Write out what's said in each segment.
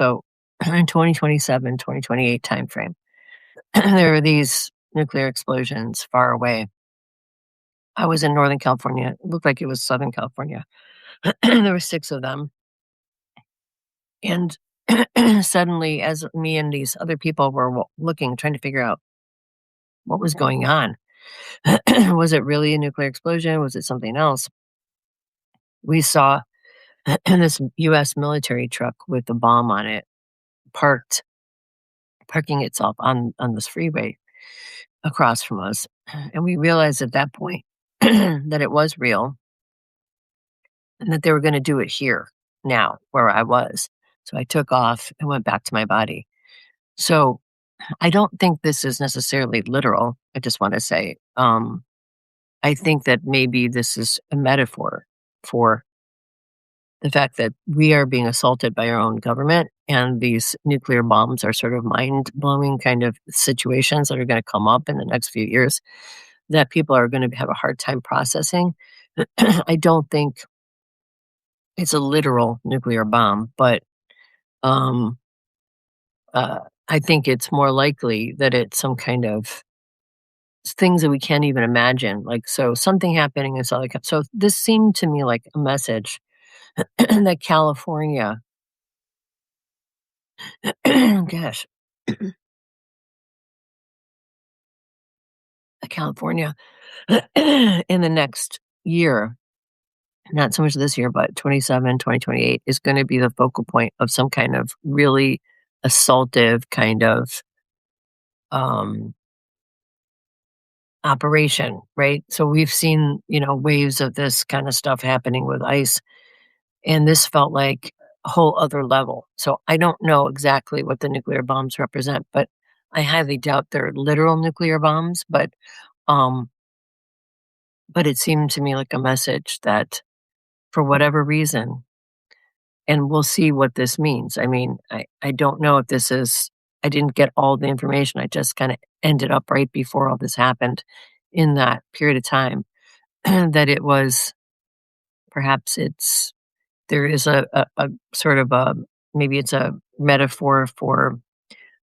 So in 2027, 2028 timeframe, there were these nuclear explosions far away. I was in Northern California. It looked like it was Southern California. There were 6 of them. And suddenly, as me and these other people were looking, trying to figure out what was going on, was it really a nuclear explosion? Was it something else? We saw this US military truck with a bomb on it parked parking itself on this freeway across from us. And we realized at that point that it was real and that they were gonna do it here, now, where I was. So I took off and went back to my body. So I don't think this is necessarily literal, I just wanna say. I think that maybe this is a metaphor for the fact that we are being assaulted by our own government, and these nuclear bombs are sort of mind-blowing kind of situations that are gonna come up in the next few years that people are gonna have a hard time processing. I don't think it's a literal nuclear bomb, but, um, I think it's more likely that it's some kind of things that we can't even imagine, like, so something happening in Southern Cal so this seemed to me like a message that California gosh, California in the next year, not so much this year, but 27, 2028 is gonna be the focal point of some kind of really assaultive kind of, um, operation, right? So we've seen, waves of this kinda stuff happening with ICE, and this felt like a whole other level. So I don't know exactly what the nuclear bombs represent, but I highly doubt they're literal nuclear bombs, um, but it seemed to me like a message that for whatever reason, and we'll see what this means. I mean, I don't know if this is I didn't get all the information. I just kinda ended up right before all this happened in that period of time that it was perhaps there is a sort of a maybe it's a metaphor for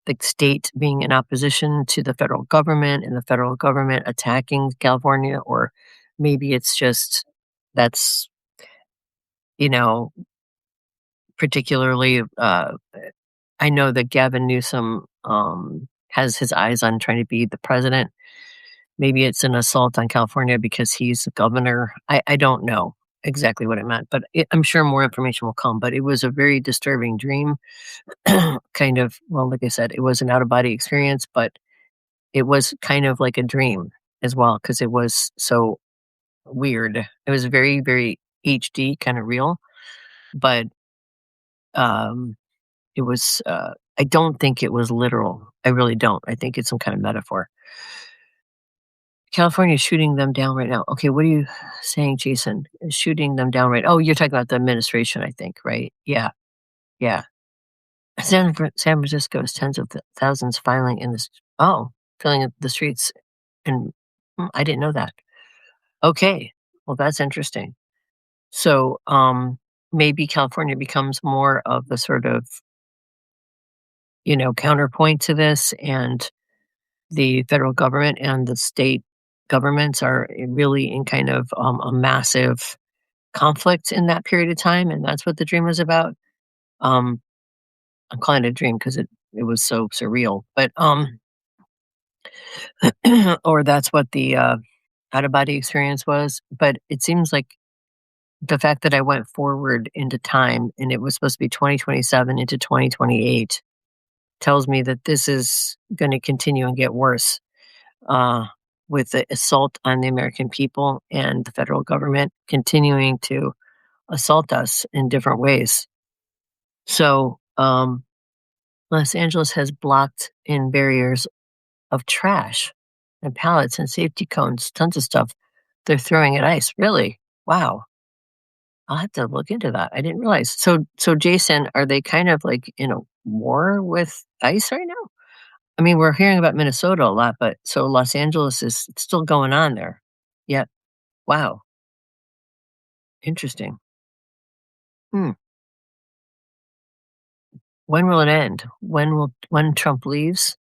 the state being in opposition to the federal government and the federal government attacking California, or maybe it's just that's, you know, particularly, I know that Gavin Newsom, has his eyes on trying to be the president. Maybe it's an assault on California because he's the governor. I don't know exactly what it meant, but I'm sure more information will come, but it was a very disturbing dream, kind of well, like I said, it was an out of body experience, but it was kind of like a dream as well because it was so weird. It was very, very HD, kinda real, but, um it was, I don't think it was literal. I really don't. I think it's some kind of metaphor. California is shooting them down right now. Okay, what are you saying, Jason? Shooting them down right Oh, you're talking about the administration, I think, right? Yeah, yeah. San Francisco has tens of thousands filing in this filling up the streets, and I didn't know that. Okay, well, that's interesting. So, maybe California becomes more of the sort of, counterpoint to this, and the federal government and the state governments are really in kind of a massive conflict in that period of time, and that's what the dream was about. Um, I'm calling it a dream because it was so surreal, but or that's what the out of body experience was. But it seems like the fact that I went forward into time and it was supposed to be 2027 into 2028 tells me that this is going to continue and get worse. uh, with the assault on the American people and the federal government continuing to assault us in different ways. So, Los Angeles has blocked in barriers of trash and pallets and safety cones, tons of stuff they're throwing at ICE. Really? Wow. I'll have to look into that. I didn't realize. So Jason, are they kind of like in a war with ICE right now? I mean, we're hearing about Minnesota a lot, but so Los Angeles is still going on there. Yeah. Wow. Interesting. Hmm. when will it end? When Trump leaves?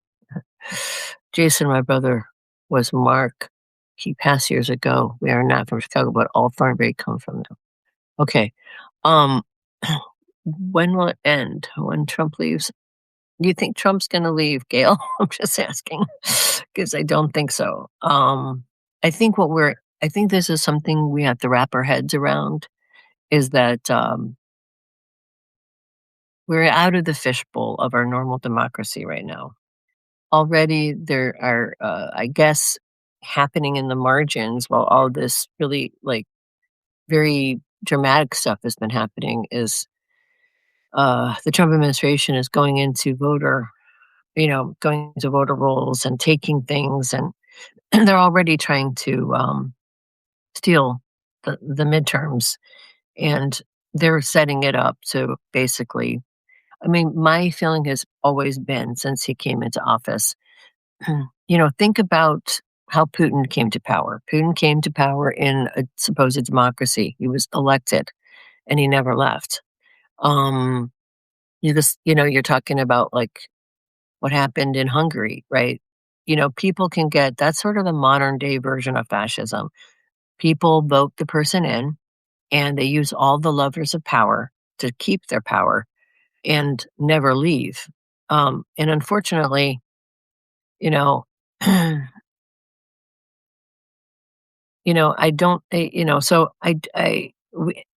Jason, my brother, was Mark. He passed years ago. We are not from Chicago, but all Thornbury come from them. Okay. Um, when will it end? When Trump leaves? Do you think Trump's gonna leave, Gail? I'm just asking because I don't think so. I think this is something we have to wrap our heads around, is that, we're out of the fishbowl of our normal democracy right now. Already there are, I guess, happening in the margins while all this really, like, very dramatic stuff has been happening is, the Trump administration is going into voter rolls and taking things, and they're already trying to, steal the midterms, and they're setting it up to basically, I mean, my feeling has always been since he came into office, think about how Putin came to power. Putin came to power in a supposed democracy. He was elected and he never left. Um, you're talking about like what happened in Hungary, right? People can get that's sort of the modern day version of fascism. People vote the person in and they use all the levers of power to keep their power and never leave. And unfortunately, you know, I don't, so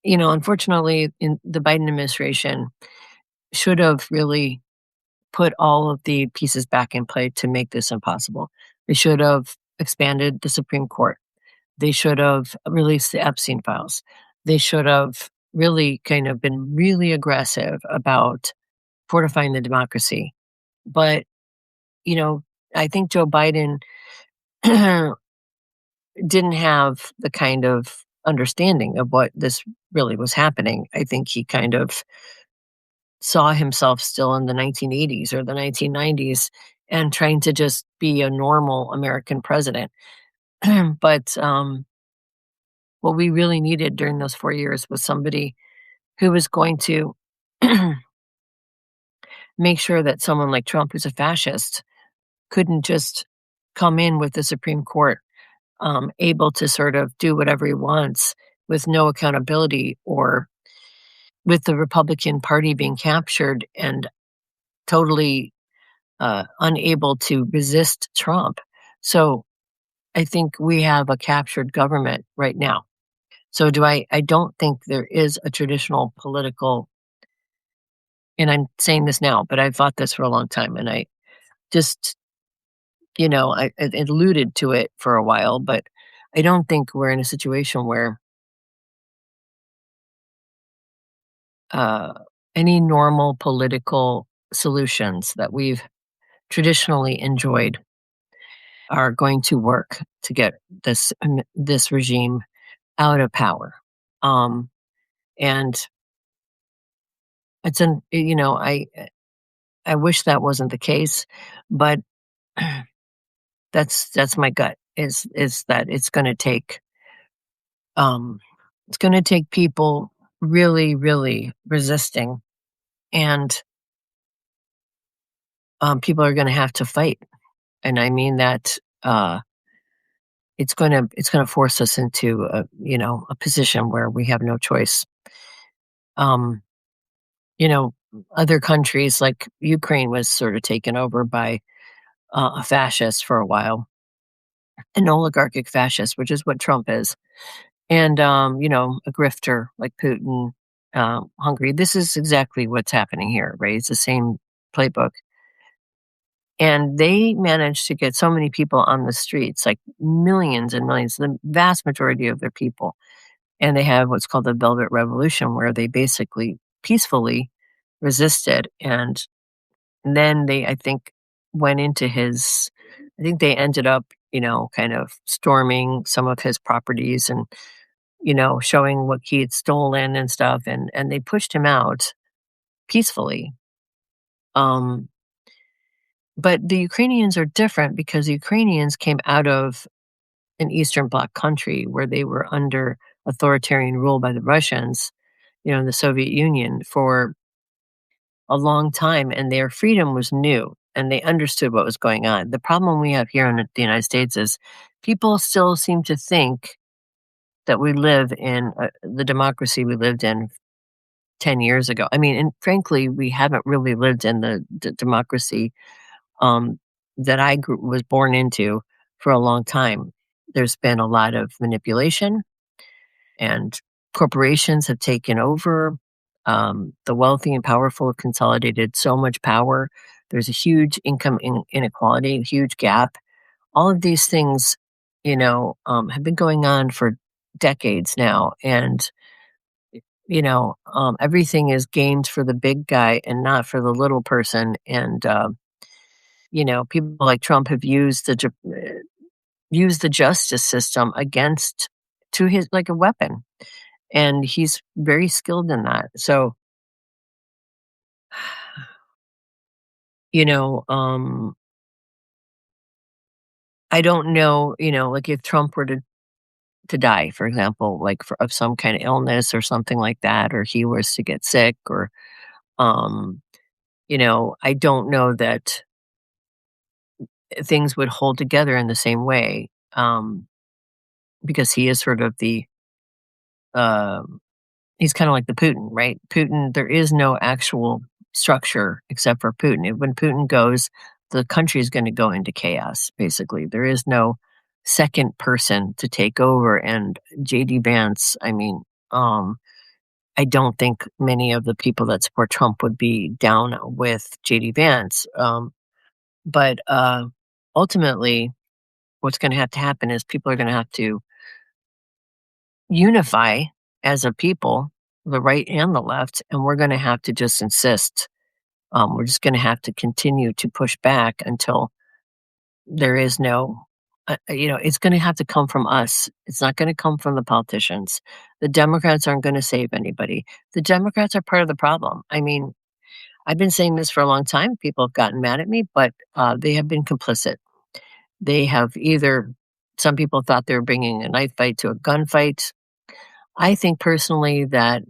unfortunately, in the Biden administration should have really put all of the pieces back in play to make this impossible. They should have expanded the Supreme Court. They should have released the Epstein files. They should have really kind of been really aggressive about fortifying the democracy. But, you know, I think Joe Biden didn't have the kind of understanding of what this really was happening. I think he kind of saw himself still in the 1980s or the 1990s and trying to just be a normal American president. But what we really needed during those 4 years was somebody who was going to make sure that someone like Trump, who's a fascist, couldn't just come in with the Supreme Court, able to sort of do whatever he wants with no accountability, or with the Republican Party being captured and totally unable to resist Trump. So I think we have a captured government right now. So I don't think there is a traditional political, and I'm saying this now, but I've thought this for a long time, and I just, I alluded to it for a while, but I don't think we're in a situation where uh, any normal political solutions that we've traditionally enjoyed are going to work to get this regime out of power. Um, and I wish that wasn't the case, but that's my gut, is that it's going to take people really, really resisting, and people are going to have to fight. And I mean that it's going to force us into a position where we have no choice. Um, you know, Other countries like Ukraine was sort of taken over by a fascist for a while, an oligarchic fascist, which is what Trump is, and a grifter like Putin, Hungary. This is exactly what's happening here, right? It's the same playbook. And they managed to get so many people on the streets, like millions and millions, the vast majority of their people. And they have what's called the Velvet Revolution, where they basically peacefully resisted. And then I think, went into I think they ended up, kind of storming some of his properties and, showing what he had stolen and stuff. And they pushed him out peacefully. Um, but the Ukrainians are different because the Ukrainians came out of an Eastern Bloc country where they were under authoritarian rule by the Russians, the Soviet Union, for a long time, and their freedom was new, and they understood what was going on. The problem we have here in the United States is people still seem to think that we live in the democracy we lived in 10 years ago. I mean, and frankly, we haven't really lived in the democracy um, that was born into for a long time. There's been a lot of manipulation, and corporations have taken over. The wealthy and powerful have consolidated so much power. There's a huge income inequality, a huge gap. All of these things, have been going on for decades now, and everything is gamed for the big guy and not for the little person. And people like Trump have used the justice system against to his like a weapon, and he's very skilled in that. So, you know, um, I don't know, like if Trump were to die, for example, like of some kind of illness or something like that, or he was to get sick, or um, I don't know that things would hold together in the same way, because he is sort of um he's kinda like the Putin, right? Putin, there is no actual structure except for Putin. When Putin goes, the country is gonna go into chaos, basically. There is no second person to take over, and JD Vance, I mean, I don't think many of the people that support Trump would be down with JD Vance, but ultimately, what's gonna have to happen is people are gonna have to unify as a people, the right and the left, and we're gonna have to just insist. We're just gonna have to continue to push back until there is no, it's gonna have to come from us. It's not gonna come from the politicians. The Democrats aren't gonna save anybody. The Democrats are part of the problem. I mean, I've been saying this for a long time. People have gotten mad at me, but they have been complicit. They have either some people thought they were bringing a knife fight to a gunfight. I think personally that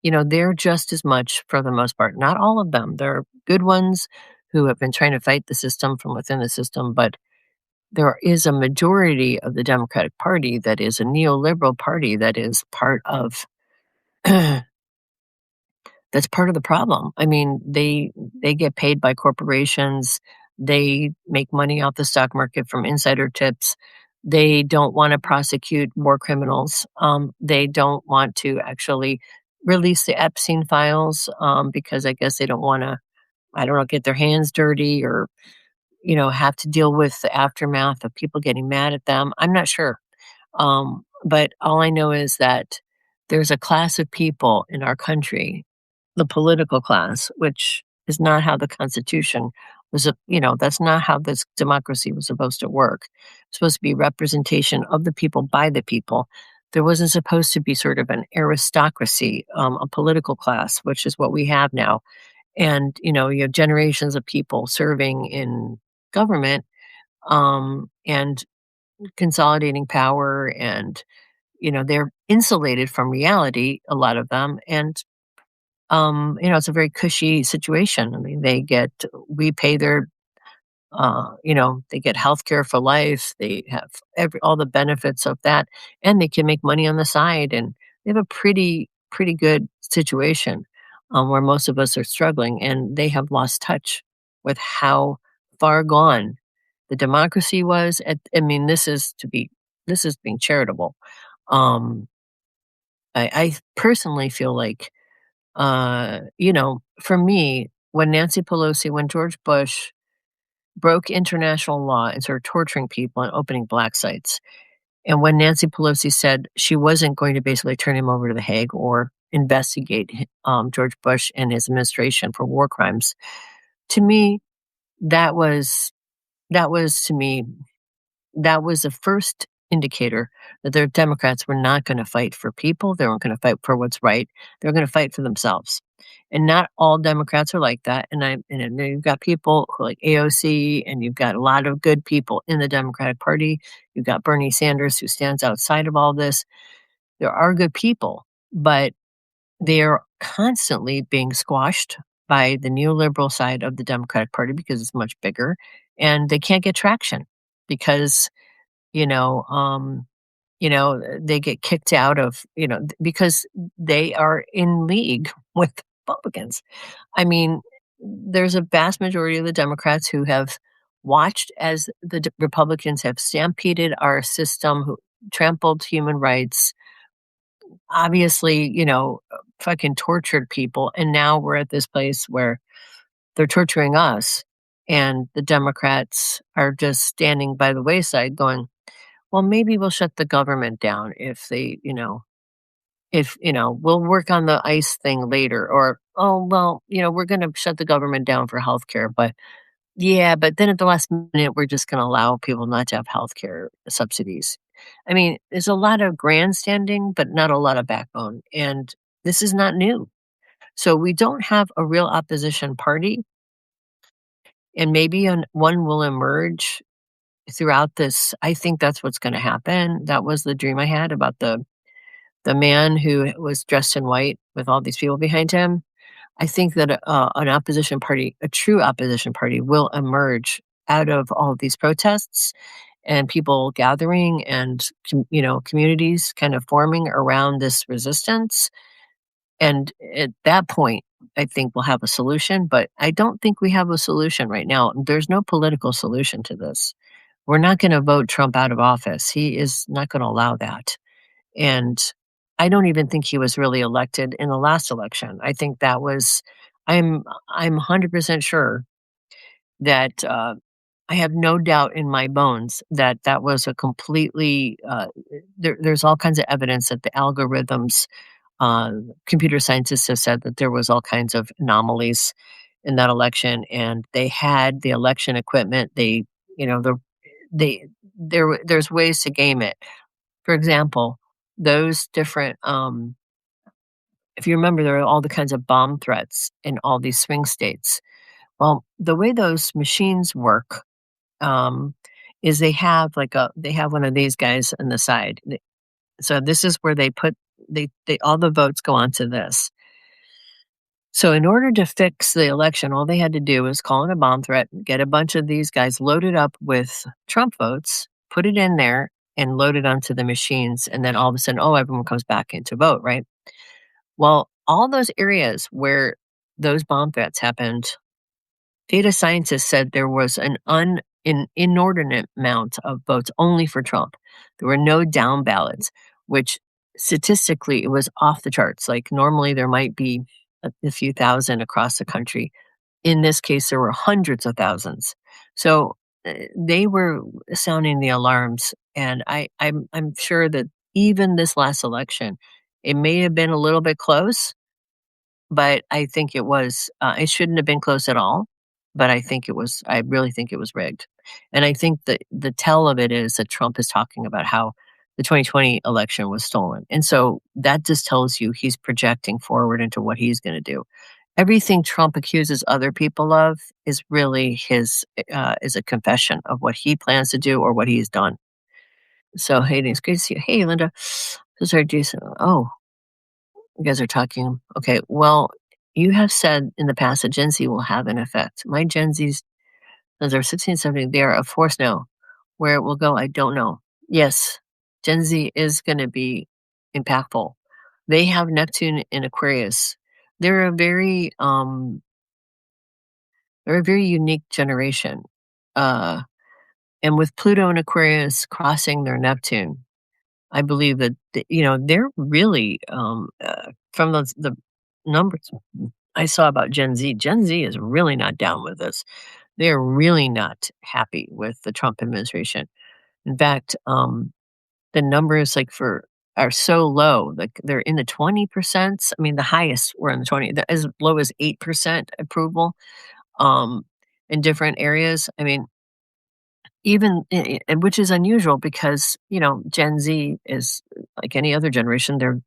they're just as much for the most part. Not all of them. There are good ones who have been trying to fight the system from within the system, but there is a majority of the Democratic Party that is a neoliberal party that is part of that's part of the problem. I mean, they get paid by corporations. They make money off the stock market from insider tips. They don't want to prosecute war criminals. They don't want to actually release the Epstein files, because I guess they don't want to, I don't know, get their hands dirty, or have to deal with the aftermath of people getting mad at them. I'm not sure. But all I know is that there's a class of people in our country, the political class, which is not how the Constitution was, that's not how this democracy was supposed to work. It's supposed to be representation of the people by the people. There wasn't supposed to be sort of an aristocracy, a political class, which is what we have now. And, you have generations of people serving in government, and consolidating power, and they're insulated from reality, a lot of them, and it's a very cushy situation. I mean, we pay their they get healthcare for life. They have all the benefits of that, and they can make money on the side, and they have a pretty good situation, where most of us are struggling, and they have lost touch with how far gone the democracy was. I mean, this is being charitable. Um, I personally feel like, for me, when George Bush broke international law and started torturing people and opening black sites, and when Nancy Pelosi said she wasn't going to basically turn him over to The Hague or investigate George Bush and his administration for war crimes, to me, that was that was to me that was the first indicator that the Democrats were not gonna fight for people, they weren't gonna fight for what's right, they were gonna fight for themselves. And not all Democrats are like that, and then you've got people who like AOC, and you've got a lot of good people in the Democratic Party. You've got Bernie Sanders, who stands outside of all this. There are good people, but they're constantly being squashed. by the neoliberal side of the Democratic Party because it's much bigger, and they can't get traction because, you know, um, they get kicked out of, because they are in league with Republicans. I mean, there's a vast majority of the Democrats who have watched as the Republicans have stampeded our system, who trampled human rights, obviously, fucking tortured people. And now we're at this place where they're torturing us. And the Democrats are just standing by the wayside going, well, maybe we'll shut the government down if they, if, we'll work on the ICE thing later. Or, oh, well, we're going to shut the government down for healthcare. But yeah, but then at the last minute, we're just going to allow people not to have healthcare subsidies. I mean, there's a lot of grandstanding, but not a lot of backbone. And this is not new. So we don't have a real opposition party. And maybe one will emerge throughout this. I think that's what's going to happen. That was the dream I had about the man who was dressed in white with all these people behind him. I think that an opposition party, a true opposition party, will emerge out of all of these protests and people gathering and communities kind of forming around this resistance. And at that point, I think we'll have a solution. But I don't think we have a solution right now. There's no political solution to this. We're not going to vote Trump out of office. He is not going to allow that. And I don't even think he was really elected in the last election. I think that was I'm 100% sure that, I have no doubt in my bones that that was a completely, there's all kinds of evidence that the algorithms, uh, computer scientists have said that there was all kinds of anomalies in that election, and they had the election equipment. You know, the they there's ways to game it. For example, those different, if you remember, there are all the kinds of bomb threats in all these swing states. Well, the way those machines work, um, is they have one of these guys on the side. So this is where they all the votes go onto this. So in order to fix the election, all they had to do was call in a bomb threat, get a bunch of these guys loaded up with Trump votes, put it in there, and load it onto the machines. And then all of a sudden, oh, everyone comes back in to vote, right? Well, all those areas where those bomb threats happened, data scientists said there was an inordinate amount of votes only for Trump. There were no down ballots, which statistically it was off the charts. Like normally there might be a few thousand across the country. In this case, there were hundreds of thousands. So they were sounding the alarms, and I'm sure that even this last election, it may have been a little bit close, but I think it was, it shouldn't have been close at all, but I really think it was rigged. And I think that the tell of it is that Trump is talking about how the 2020 election was stolen. And so that just tells you he's projecting forward into what he's going to do. Everything Trump accuses other people of is really is a confession of what he plans to do or what he's done. So, hey, it's good to see you. Hey, Linda. Sorry, Jason. Oh, you guys are talking. Okay. Well, you have said in the past that Gen Z will have an effect. My Gen Zs, those are 16, 17, they are a force now. Where it will go, I don't know. Yes, Gen Z is going to be impactful. They have Neptune in Aquarius. They're a very, they're a very unique generation. Uh, and with Pluto and Aquarius crossing their Neptune, I believe that they're really from the numbers I saw about Gen Z. Gen Z is really not down with this. They're really not happy with the Trump administration. In fact, the numbers are so low, like they're in the 20%. I mean, the highest were in the 20, as low as 8% approval um, in different areas. I mean, even which is unusual because Gen Z is like any other generation. They're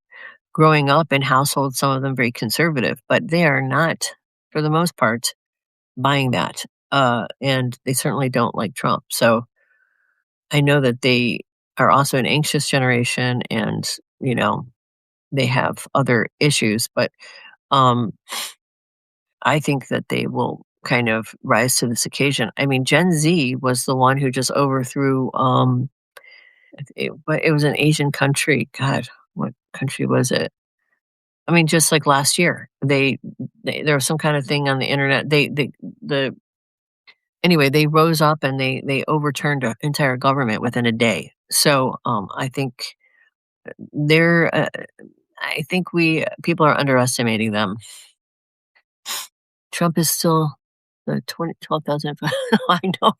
growing up in households, some of them very conservative, but they are not, for the most part, buying that. And they certainly don't like Trump. So I know that they are also an anxious generation, and they have other issues. But um, I think that they will kind of rise to this occasion. I mean, Gen Z was the one who just overthrew, but it was an Asian country. God, what country was it? I mean, just like last year, there was some kind of thing on the internet. The anyway, they rose up and they overturned an entire government within a day. So I think they're. I think we people are underestimating them. Trump is still the 12,000. I know,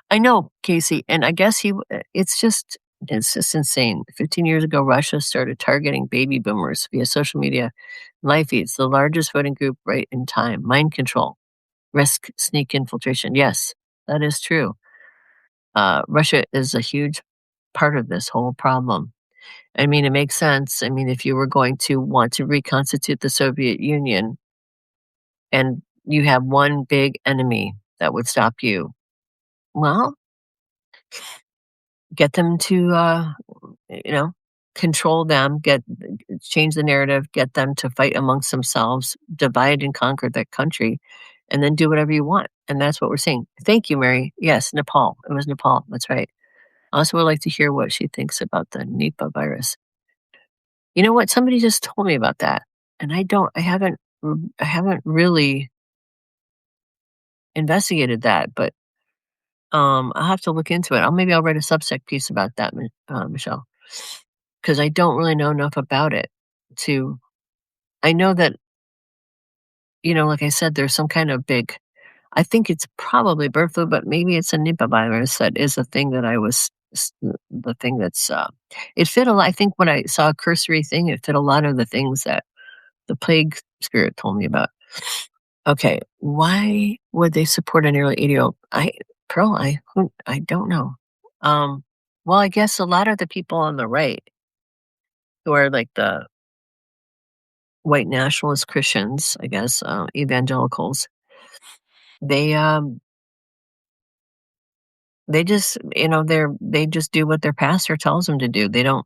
I know, Casey, and I guess it's just insane. 15 years ago, Russia started targeting baby boomers via social media live feeds, the largest voting group right in time. Mind control, risk sneak infiltration. Yes, that is true. Russia is a huge part of this whole problem. I mean, it makes sense. I mean, if you were going to want to reconstitute the Soviet Union and you have one big enemy that would stop you, well, get them to, you know, control them, change the narrative, get them to fight amongst themselves, divide and conquer that country, and then do whatever you want. And that's what we're seeing. Thank you, Mary. Yes, Nepal. It was Nepal. That's right. I also would like to hear what she thinks about the Nipah virus. You know what? Somebody just told me about that, and I haven't really investigated that, but I'll have to look into it. Maybe I'll write a Substack piece about that, Michelle, because I don't really know enough about it to. I know that like I said, there's some kind of big. I think it's probably bird flu, but maybe it's a Nipah virus that is the thing that the thing that's. It fit a lot. I think when I saw a cursory thing, it fit a lot of the things that the plague spirit told me about. Okay, why would they support a nearly 80-year-old? I don't know. Um, well, I guess a lot of the people on the right who are like the white nationalist Christians, I guess, evangelicals, they they just they just do what their pastor tells them to do. They don't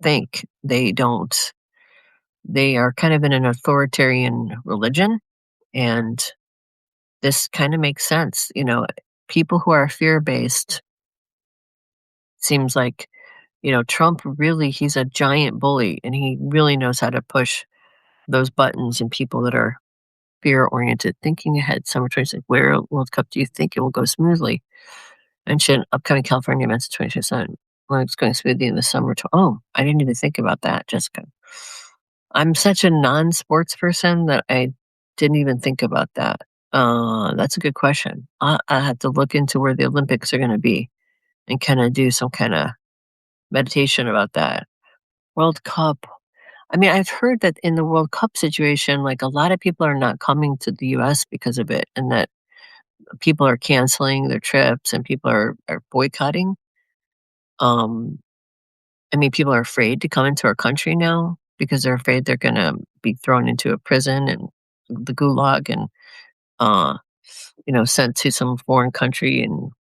think. They are kind of in an authoritarian religion, and this kind of makes sense. People who are fear based seems like Trump really, he's a giant bully and he really knows how to push those buttons in people that are fear oriented. Thinking ahead, summer 26. Where World Cup do you think it will go smoothly? Mention upcoming California events in 2027. Well, it's going smoothly in the summer. Oh, I didn't even think about that, Jessica. I'm such a non sports person that I didn't even think about that. That's a good question. I have to look into where the Olympics are going to be and kind of do some kind of meditation about that. World Cup. I mean, I've heard that in the World Cup situation, like a lot of people are not coming to the US because of it, and that people are canceling their trips and people are boycotting. Um, I mean, people are afraid to come into our country now because they're afraid they're going to be thrown into a prison and the gulag and, uh, sent to some foreign country. And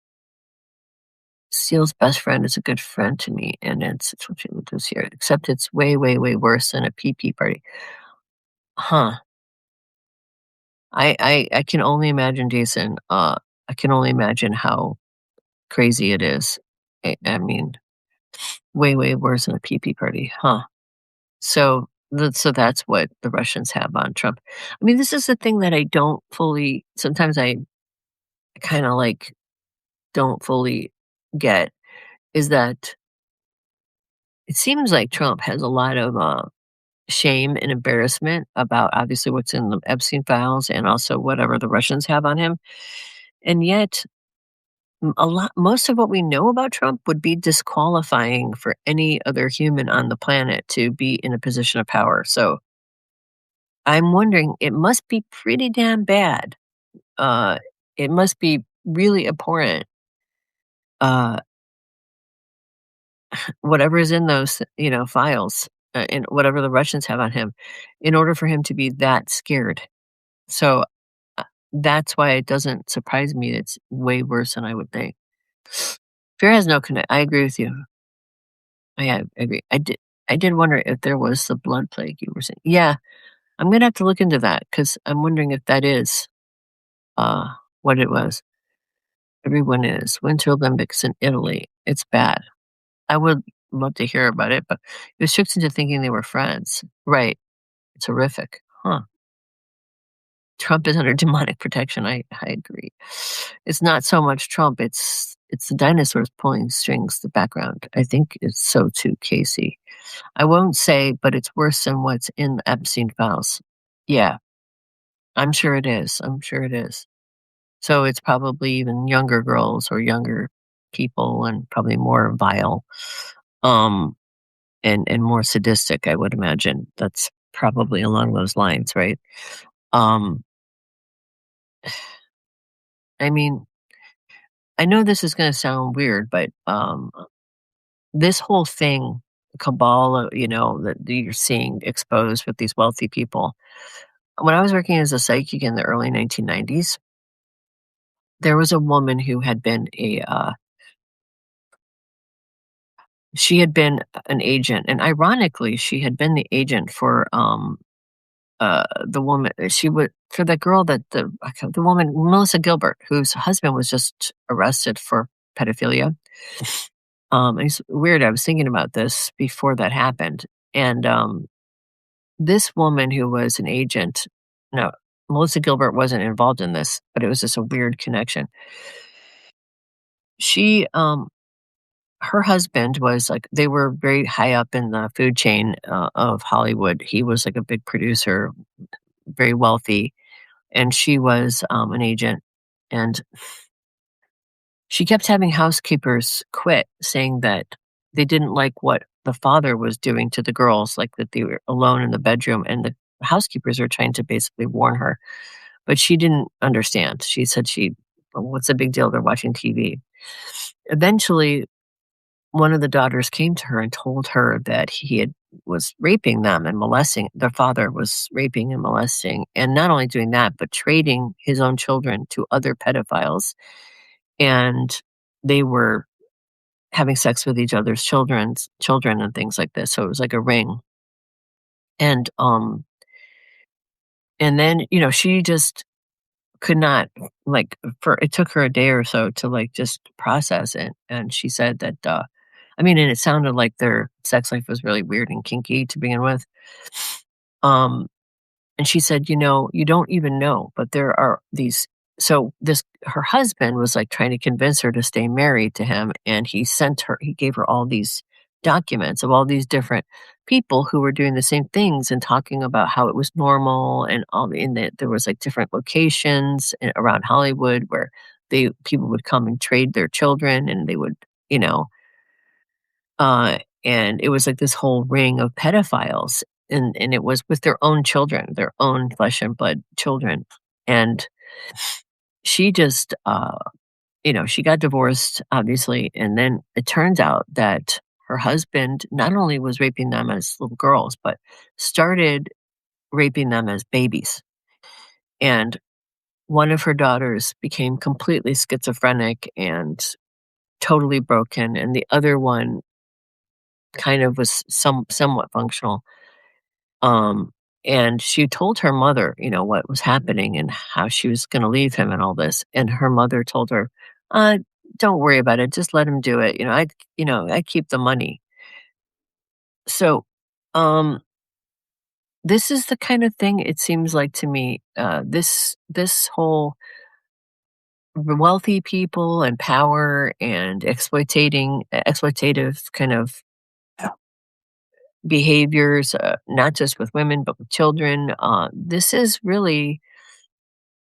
Steele's best friend is a good friend to me, and it's what she lives here, except it's way, way, way worse than a PP party. Huh. I can only imagine, Jason. I can only imagine how crazy it is. I mean, way, way worse than a PP party, huh? So that's what the Russians have on Trump. I mean, this is the thing that I don't fully. Sometimes I kind of like don't fully get is that it seems like Trump has a lot of shame and embarrassment about obviously what's in the Epstein files and also whatever the Russians have on him, and yet most of what we know about Trump would be disqualifying for any other human on the planet to be in a position of power. So I'm wondering, it must be pretty damn bad. Uh, it must be really abhorrent. Uh, whatever is in those, files, and whatever the Russians have on him, in order for him to be that scared. So that's why it doesn't surprise me. It's way worse than I would think. Fear has no connect. I agree with you. I agree. I did wonder if there was the blood plague you were saying. Yeah, I'm gonna have to look into that because I'm wondering if that is, uh, what it was. Everyone is. Winter Olympics in Italy. It's bad. I would love to hear about it, but it was tricked into thinking they were friends. Right. It's horrific. Huh. Trump is under demonic protection. I agree. It's not so much Trump, it's the dinosaurs pulling strings, the background. I think it's so too, Casey. I won't say, but it's worse than what's in the Epstein files. Yeah, I'm sure it is. I'm sure it is. So it's probably even younger girls or younger people and probably more vile, um, and more sadistic, I would imagine. That's probably along those lines, right? Um, I mean, I know this is gonna sound weird, but, this whole thing, cabal, that you're seeing exposed with these wealthy people. When I was working as a psychic in the early 1990s, there was a woman who had been she had been an agent, and ironically, she had been the agent for, the woman she would for the girl that the woman, Melissa Gilbert, whose husband was just arrested for pedophilia. It's weird, I was thinking about this before that happened, and, this woman who was an agent no, Melissa Gilbert wasn't involved in this, but it was just a weird connection. She, her husband was, like they were very high up in the food chain, of Hollywood. He was, like, a big producer, very wealthy, and she was, an agent, and she kept having housekeepers quit, saying that they didn't like what the father was doing to the girls, like, that they were alone in the bedroom, and the housekeepers were trying to basically warn her, but she didn't understand. She said "What's the big deal? They're watching TV." Eventually, one of the daughters came to her and told her that he had was raping them and molesting their father was raping and molesting, and not only doing that, but trading his own children to other pedophiles, and they were having sex with each other's children and things like this, so it was like a ring, and, and then, she just could not, like, for it took her a day or so to, like, just process it, and she said that, and it sounded like their sex life was really weird and kinky to begin with, um and she said, "You don't even know, but there are these." So this her husband was, like, trying to convince her to stay married to him, and he gave her all these documents of all these different people who were doing the same things and talking about how it was normal and all in that there was, like, different locations around Hollywood where people would come and trade their children, and they would, you know, and it was like this whole ring of pedophiles, and it was with their own children, their own flesh and blood children, and she just, she got divorced, obviously, and then it turns out that her husband not only was raping them as little girls, but started raping them as babies, and one of her daughters became completely schizophrenic and totally broken, and the other one kind of was somewhat functional. Um, and she told her mother, what was happening and how she was gonna leave him and all this, and her mother told her, "Uh, don't worry about it, just let him do it, I keep the money." So, um, this is the kind of thing it seems like to me, this whole wealthy people and power and exploitative kind of behaviors, not just with women, but with children, this is really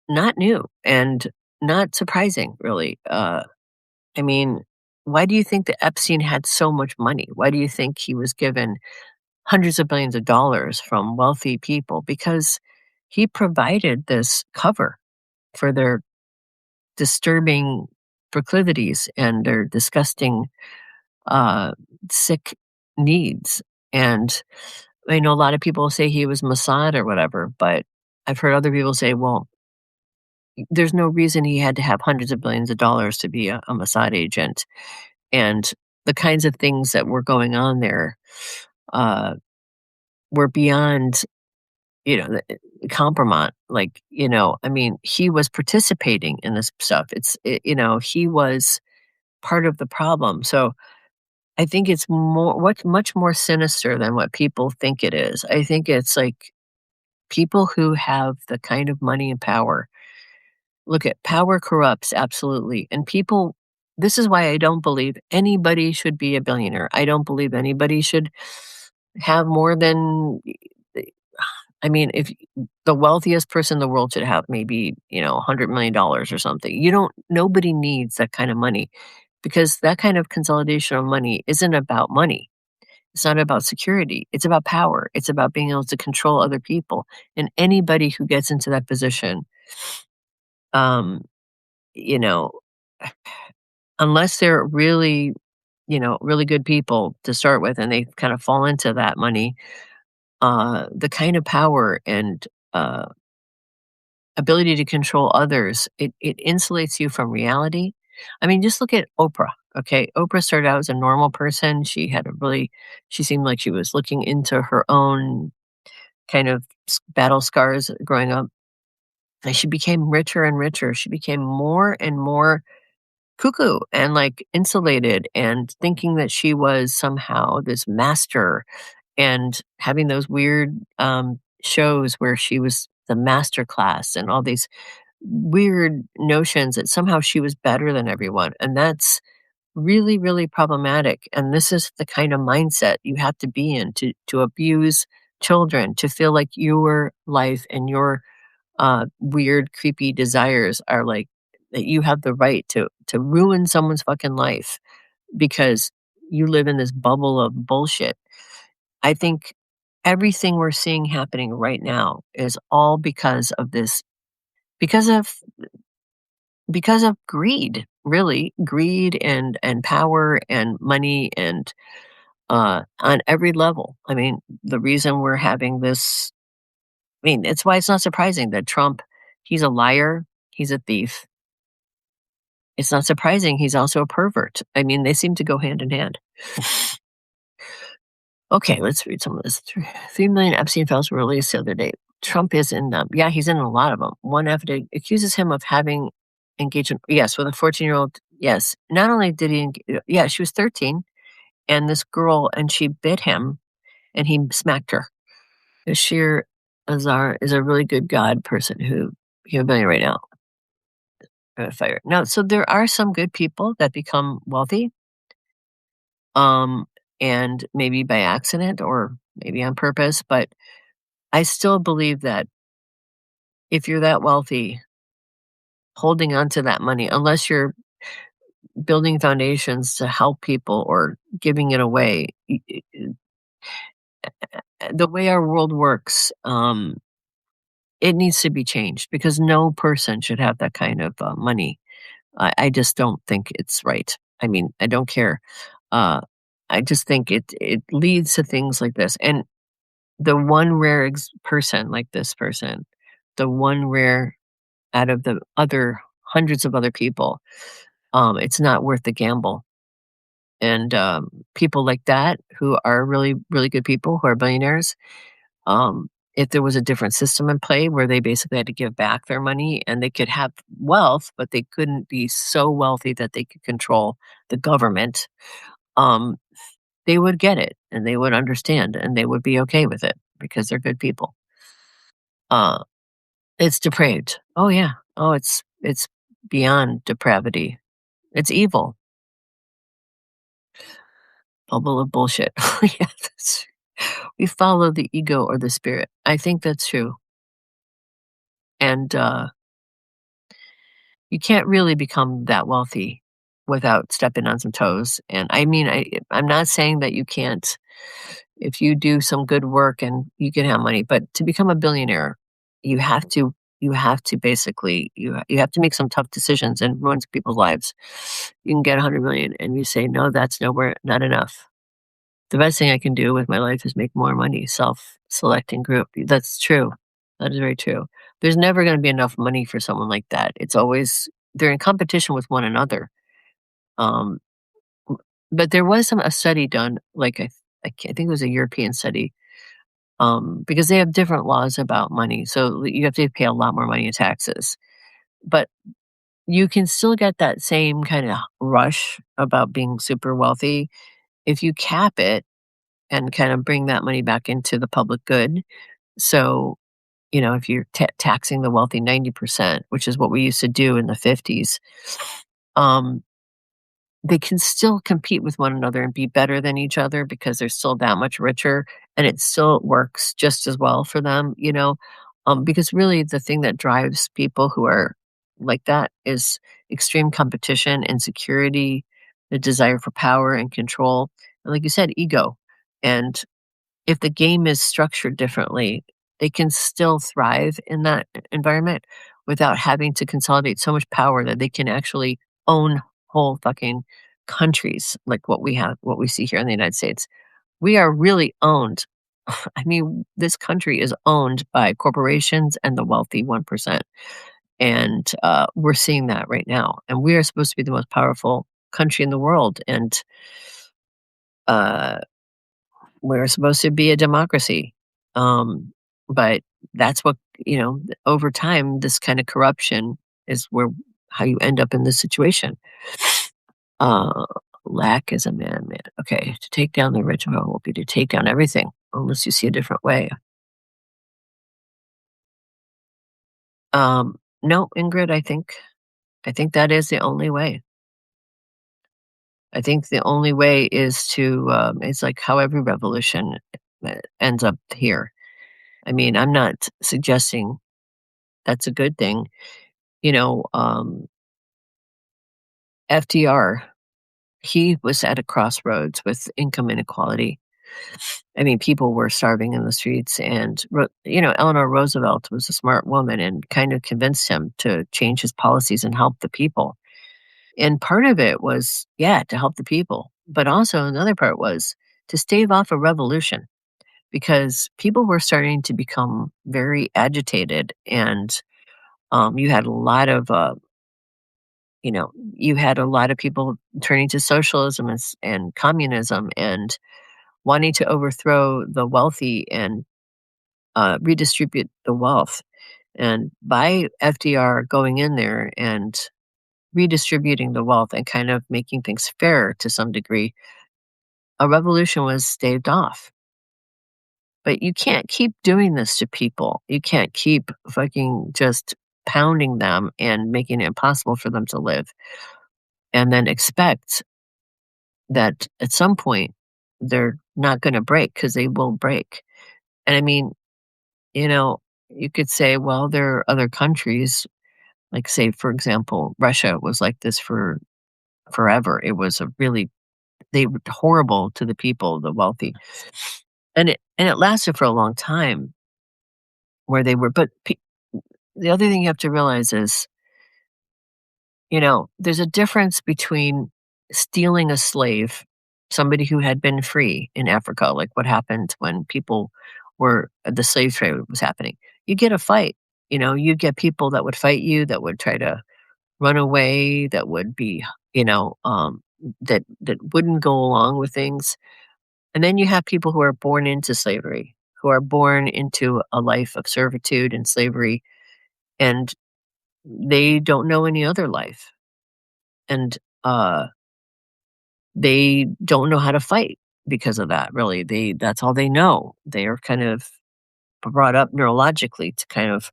not new and not surprising, really. I mean, why do you think that Epstein had so much money? Why do you think he was given hundreds of billions of dollars from wealthy people? Because he provided this cover for their disturbing proclivities and their disgusting, uh, sick needs. And I know a lot of people say he was Mossad or whatever, but I've heard other people say, well, there's no reason he had to have hundreds of billions of dollars to be a Mossad agent, and the kinds of things that were going on there, uh, were beyond. you know, compromise. Like, I mean, he was participating in this stuff. He was part of the problem. So I think it's much more sinister than what people think it is. I think it's like people who have the kind of money and power. Look at power corrupts, absolutely. And people, this is why I don't believe anybody should be a billionaire. I don't believe anybody should have more than, I mean, if the wealthiest person in the world should have maybe, $100 million or something. Nobody needs that kind of money because that kind of consolidation of money isn't about money. It's not about security. It's about power. It's about being able to control other people. And anybody who gets into that position, um, you know, unless they're really, really good people to start with and they kind of fall into that money, the kind of power and uh, ability to control others, it insulates you from reality. I mean, just look at Oprah. Okay. Oprah started out as a normal person. She seemed like she was looking into her own kind of battle scars growing up. And she became richer and richer. She became more and more cuckoo and like insulated and thinking that she was somehow this master and having those weird shows where she was the master class and all these weird notions that somehow she was better than everyone. And that's really, really problematic. And this is the kind of mindset you have to be in to abuse children, to feel like your life and your weird, creepy desires are like that you have the right to ruin someone's fucking life because you live in this bubble of bullshit. I think everything we're seeing happening right now is all because of because of greed, really. Greed and power and money and on every level. I mean, the reason we're having this, I mean, it's why it's not surprising that Trump, he's a liar, he's a thief. It's not surprising he's also a pervert. I mean, they seem to go hand in hand. Okay, let's read some of this. 3 million Epstein files were released the other day. Trump is in them. Yeah, he's in a lot of them. One affidavit accuses him of having engagement. Yes, with a 14-year-old. Yes. Not only did he, yeah, she was 13, and this girl, and she bit him, and he smacked her. Bashir Azar is a really good God person who became a billionaire right now. Fire. No, so there are some good people that become wealthy, um, and maybe by accident or maybe on purpose, but I still believe that if you're that wealthy, holding on to that money, unless you're building foundations to help people or giving it away, the way our world works, it needs to be changed because no person should have that kind of money. I just don't think it's right. I mean, I don't care. Uh, I just think it leads to things like this. And the one rare person like this person, the one rare out of the other hundreds of other people, it's not worth the gamble. And people like that who are really, really good people who are billionaires, if there was a different system in play where they basically had to give back their money and they could have wealth, but they couldn't be so wealthy that they could control the government, um, they would get it and they would understand and they would be okay with it because they're good people. Uh, it's depraved. Oh yeah. Oh, it's beyond depravity. It's evil. Bubble of bullshit. Yeah, we follow the ego or the spirit. I think that's true. And you can't really become that wealthy without stepping on some toes. And I mean, I'm not saying that you can't if you do some good work and you can have money, but to become a billionaire, you have to basically you have to make some tough decisions and ruin people's lives. You can get 100 million and you say, no, that's nowhere not enough. The best thing I can do with my life is make more money, self-selecting group. That's true. That is very true. There's never going to be enough money for someone like that. It's always they're in competition with one another. Um, but there was a study done, like I think it was a European study, because they have different laws about money. So you have to pay a lot more money in taxes. But you can still get that same kind of rush about being super wealthy if you cap it and kind of bring that money back into the public good. So, if you're taxing the wealthy 90%, which is what we used to do in the 50s, um, they can still compete with one another and be better than each other because they're still that much richer, and it still works just as well for them, because really the thing that drives people who are like that is extreme competition, insecurity, the desire for power and control, and like you said, ego. And if the game is structured differently, they can still thrive in that environment without having to consolidate so much power that they can actually own whole fucking countries like what we see here in the United States. We are really owned. I mean, this country is owned by corporations and the wealthy 1%. And we're seeing that right now. And we are supposed to be the most powerful country in the world. And uh, we're supposed to be a democracy. But that's what, over time, this kind of corruption is how you end up in this situation. Uh, Lack is a man. Okay, to take down the rich will be to take down everything unless you see a different way. No, Ingrid, I think that is the only way. I think the only way is to, it's like how every revolution ends up here. I mean, I'm not suggesting that's a good thing. FDR, he was at a crossroads with income inequality. I mean, people were starving in the streets, and Eleanor Roosevelt was a smart woman and kind of convinced him to change his policies and help the people. And part of it was, yeah, to help the people, but also another part was to stave off a revolution because people were starting to become very agitated, and you had a lot of you had a lot of people turning to socialism and communism and wanting to overthrow the wealthy and redistribute the wealth. And by FDR going in there and redistributing the wealth and kind of making things fair to some degree, a revolution was staved off. But you can't keep doing this to people. You can't keep fucking just pounding them and making it impossible for them to live and then expect that at some point they're not going to break because they will break. And I mean, you know, you could say, well, there are other countries, like say, for example, Russia was like this for forever. It was they were horrible to the people, the wealthy. And it lasted for a long time where they were, but the other thing you have to realize is, there's a difference between stealing a slave, somebody who had been free in Africa, like what happened when the slave trade was happening. You get a fight, you get people that would fight you, that would try to run away, that would be, that wouldn't go along with things. And then you have people who are born into slavery, who are born into a life of servitude and slavery, and they don't know any other life. And they don't know how to fight because of that, really. That's all they know. They are kind of brought up neurologically to kind of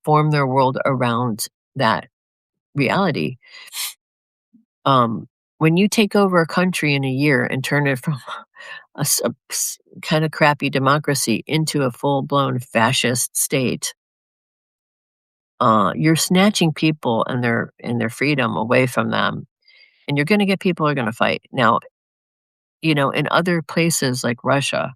form their world around that reality. When you take over a country in a year and turn it from a kind of crappy democracy into a full-blown fascist state, you're snatching people and their freedom away from them, and you're going to get people who are going to fight. Now, in other places like Russia,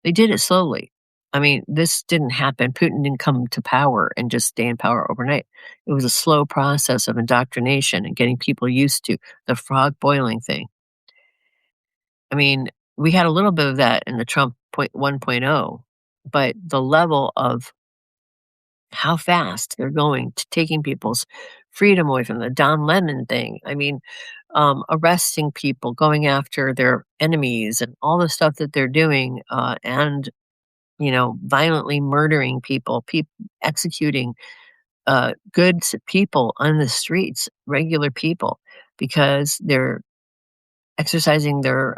they did it slowly. I mean, this didn't happen. Putin didn't come to power and just stay in power overnight. It was a slow process of indoctrination and getting people used to the frog boiling thing. I mean, we had a little bit of that in the Trump 1.0, but the level of how fast they're going to taking people's freedom away from the Don Lemon thing. I mean, arresting people, going after their enemies, and all the stuff that they're doing, and violently murdering people, executing people on the streets, regular people, because they're exercising their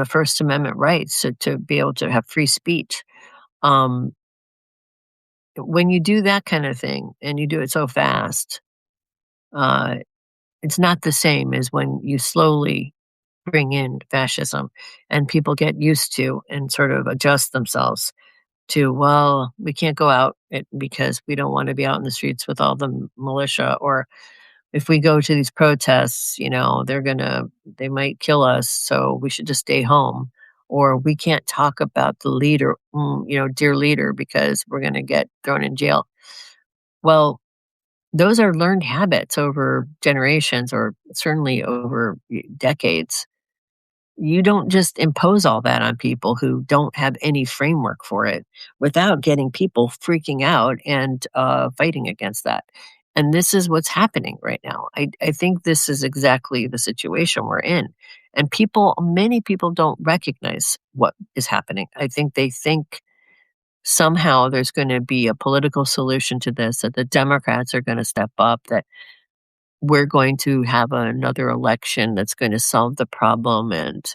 First Amendment rights to be able to have free speech. Um, when you do that kind of thing and you do it so fast, uh, it's not the same as when you slowly bring in fascism and people get used to and sort of adjust themselves to, well, we can't go out because we don't want to be out in the streets with all the militia, or if we go to these protests, they might kill us, so we should just stay home. Or we can't talk about the leader, dear leader, because we're going to get thrown in jail. Well, those are learned habits over generations, or certainly over decades. You don't just impose all that on people who don't have any framework for it without getting people freaking out and fighting against that. And this is what's happening right now. I think this is exactly the situation we're in. And many people don't recognize what is happening. I think they think somehow there's going to be a political solution to this, that the Democrats are going to step up, that we're going to have another election that's going to solve the problem, and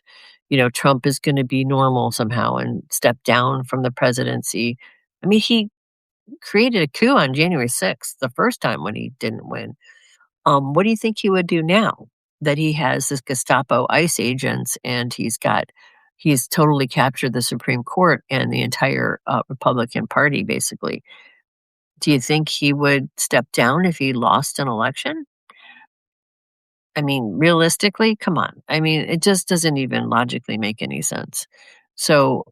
Trump is going to be normal somehow and step down from the presidency. I mean, he created a coup on January 6th, the first time when he didn't win. What do you think he would do now that he has this Gestapo ICE agents, and he's totally captured the Supreme Court and the entire Republican Party, basically? Do you think he would step down if he lost an election? I mean, realistically, come on. I mean, it just doesn't even logically make any sense. So,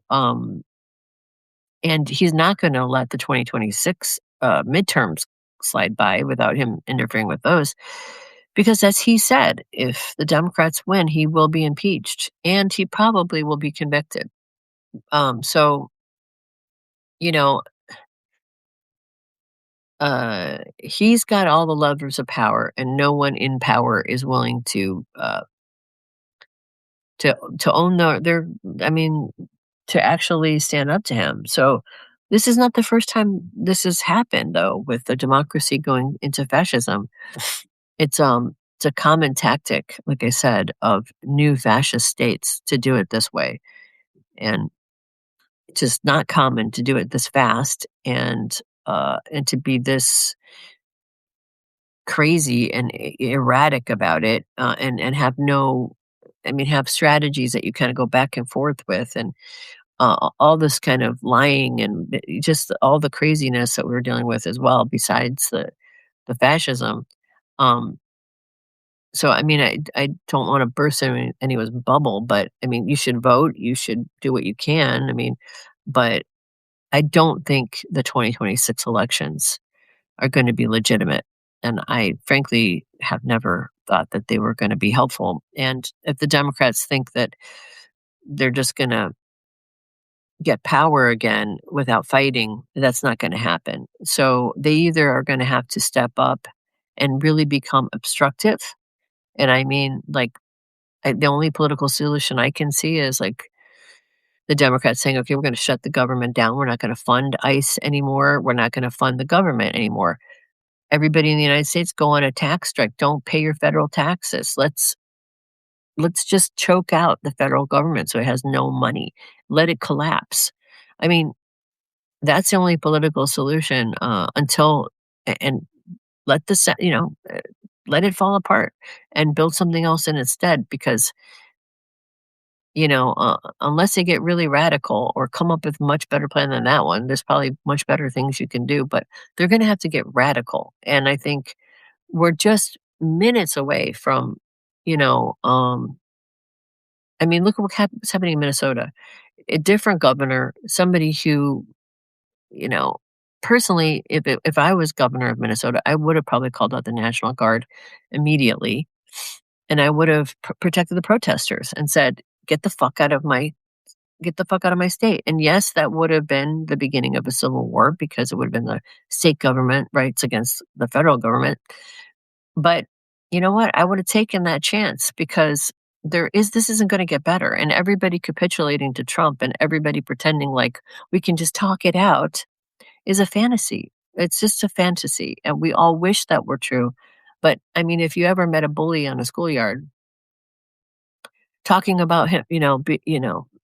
and he's not going to let the 2026 midterms slide by without him interfering with those, because as he said, if the Democrats win, he will be impeached and he probably will be convicted. So, you know, he's got all the levers of power, and no one in power is willing to own I mean, to actually stand up to him. So this is not the first time this has happened, though, with the democracy going into fascism. It's a common tactic, like I said, of new fascist states to do it this way. And it's just not common to do it this fast, and to be this crazy and erratic about it, and have no, I mean, have strategies that you kind of go back and forth with, and all this kind of lying, and just all the craziness that we're dealing with as well, besides the fascism. Um, so I mean, I don't want to burst anyone's bubble, but I mean, you should vote, you should do what you can. I mean, but I don't think the 2026 elections are going to be legitimate. And I frankly have never thought that they were going to be helpful. And if the Democrats think that they're just going to get power again without fighting, that's not going to happen. So they either are going to have to step up and really become obstructive. And I mean, like, the only political solution I can see is like the Democrats saying, okay, we're going to shut the government down. We're not going to fund ICE anymore. We're not going to fund the government anymore. Everybody in the United States go on a tax strike. Don't pay your federal taxes. Let's just choke out the federal government so it has no money. Let it collapse. I mean, that's the only political solution, until and let let it fall apart and build something else in instead, because unless they get really radical or come up with a much better plan than that one, there's probably much better things you can do, but they're going to have to get radical. And I think we're just minutes away from, you know, I mean, look at what's happening in Minnesota. A different governor, somebody who, you know, personally, if I was governor of Minnesota, I would have probably called out the National Guard immediately, and I would have protected the protesters and said, get the fuck out of my state." And yes, that would have been the beginning of a civil war, because it would have been the state government rights against the federal government. But you know what? I would have taken that chance, because this isn't gonna get better, and everybody capitulating to Trump and everybody pretending like we can just talk it out is a fantasy. It's just a fantasy, and we all wish that were true. But, I mean, if you ever met a bully on a schoolyard, talking about him,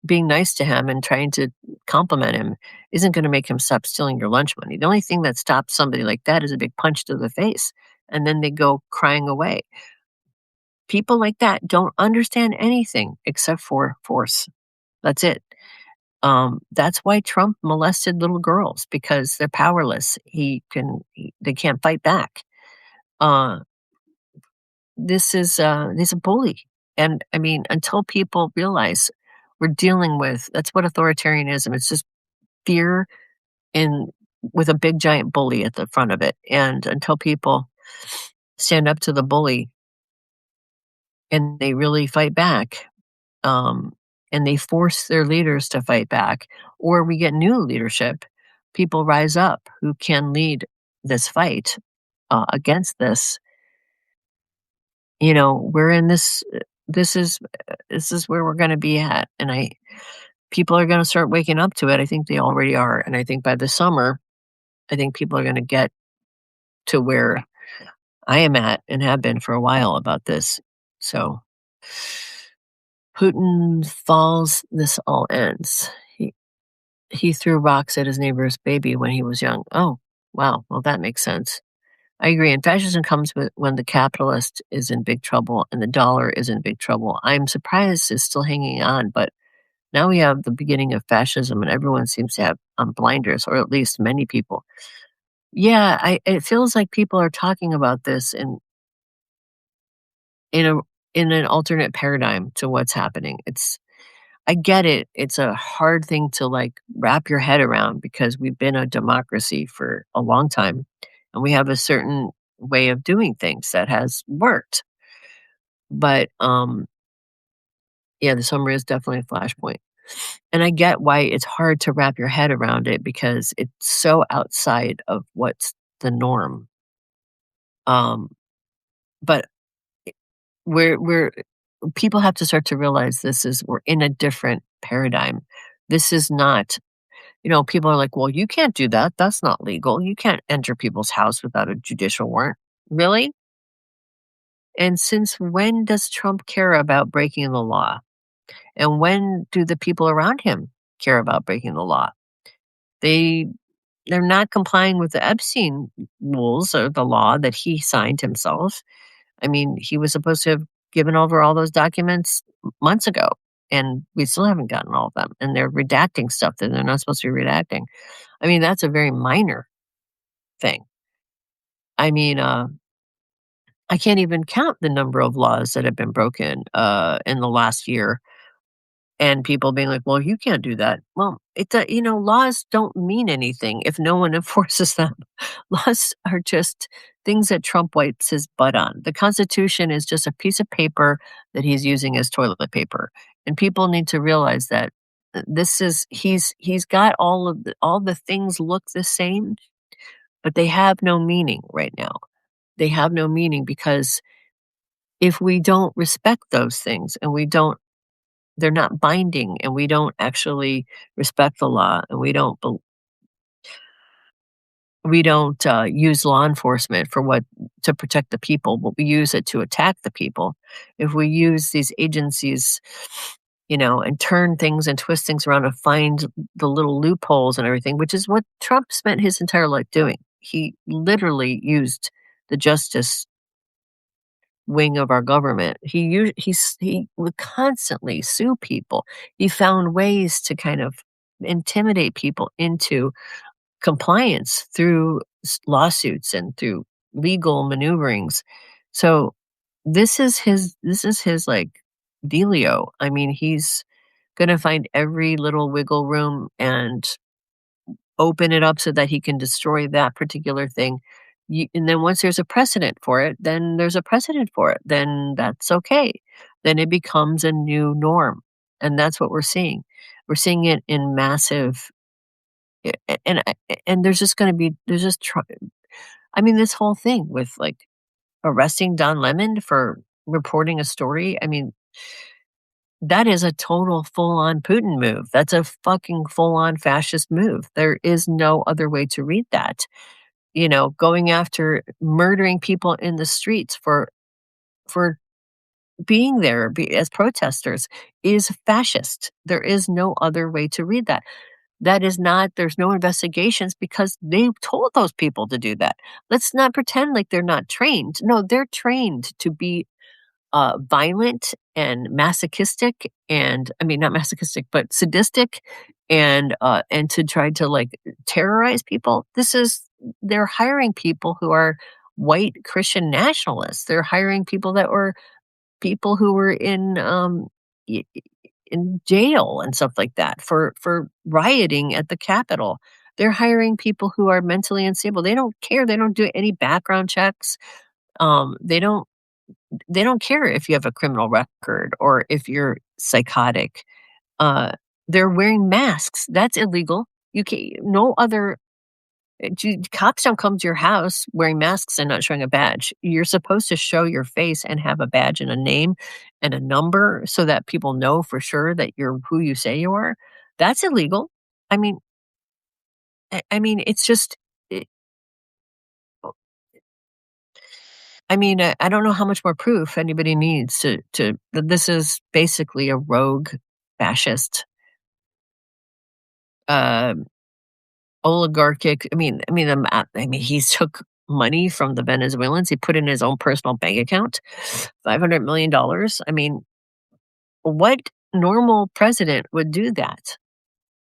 being nice to him and trying to compliment him isn't gonna make him stop stealing your lunch money. The only thing that stops somebody like that is a big punch to the face, and then they go crying away. People like that don't understand anything except for force. That's it. That's why Trump molested little girls because they're powerless. They can't fight back. Uh, he's a bully, and I mean, until people realize we're dealing with that's what authoritarianism. It's just fear in with a big giant bully at the front of it, and until people stand up to the bully and they really fight back, um, and they force their leaders to fight back, or we get new leadership, people rise up who can lead this fight against this. We're in this. This is this is where we're going to be at, and I people are going to start waking up to it. I think they already are, and I think by the summer, I think people are going to get to where I am at and have been for a while about this. So Putin falls, this all ends. He threw rocks at his neighbor's baby when he was young. Oh, wow. Well, that makes sense. I agree. And fascism comes when the capitalist is in big trouble and the dollar is in big trouble. I'm surprised it's still hanging on, but now we have the beginning of fascism and everyone seems to have blinders, or at least many people. Yeah, it feels like people are talking about this in a in an alternate paradigm to what's happening. I get it. It's a hard thing to, like, wrap your head around because we've been a democracy for a long time, and we have a certain way of doing things that has worked. But, yeah, the summer is definitely a flashpoint. And I get why it's hard to wrap your head around it because it's so outside of what's the norm. Um, but we're people have to start to realize we're in a different paradigm. This is not. People are like, "Well, you can't do that. That's not legal. You can't enter people's house without a judicial warrant." Really? And since when does Trump care about breaking the law? And when do the people around him care about breaking the law? They they're not complying with the Epstein rules or the law that he signed himself. I mean, he was supposed to have given over all those documents months ago, and we still haven't gotten all of them. And they're redacting stuff that they're not supposed to be redacting. I mean, that's a very minor thing. I mean, I can't even count the number of laws that have been broken in the last year, and people being like, "Well, you can't do that." Well, laws don't mean anything if no one enforces them. Laws are just things that Trump wipes his butt on. The Constitution is just a piece of paper that he's using as toilet paper, and people need to realize that this is he's got all the things look the same, but they have no meaning right now. They have no meaning because if we don't respect those things and they're not binding and we don't actually respect the law and we don't use law enforcement to protect the people, but we use it to attack the people. If we use these agencies, and turn things and twist things around and find the little loopholes and everything, which is what Trump spent his entire life doing. He literally used the justice wing of our government. He would constantly sue people. He found ways to kind of intimidate people into compliance through lawsuits and through legal maneuverings. So this is his like dealio. I mean, he's going to find every little wiggle room and open it up so that he can destroy that particular thing. And then once there's a precedent for it, then there's a precedent for it. Then that's okay. Then it becomes a new norm. And that's what we're seeing. We're seeing it in massive and there's just going to be there's just I mean this whole thing with like arresting Don Lemon for reporting a story. I mean, That is a total full-on Putin move. That's a fucking full-on fascist move. There is no other way to read that. Going after murdering people in the streets for being there as protesters is fascist. There is no other way to read that. That is not there's no investigations because they told those people to do that. Let's not pretend like they're not trained. No, they're trained to be violent and masochistic, and I mean not masochistic, but sadistic, and to try to like terrorize people. They're hiring people who are white Christian nationalists. They're hiring people who were y- in jail and stuff like that for rioting at the Capitol. They're hiring people who are mentally unstable. They don't care. They don't do any background checks. They don't care if you have a criminal record or if you're psychotic. Uh, they're wearing masks. That's illegal. You can no other cops don't come to your house wearing masks and not showing a badge. You're supposed to show your face and have a badge and a name and a number so that people know for sure that you're who you say you are. That's illegal. I mean, it's just. It, I don't know how much more proof anybody needs to that this is basically a rogue fascist, uh, oligarchic. He took money from the Venezuelans. He put in his own personal bank account, $500 million. What normal president would do that?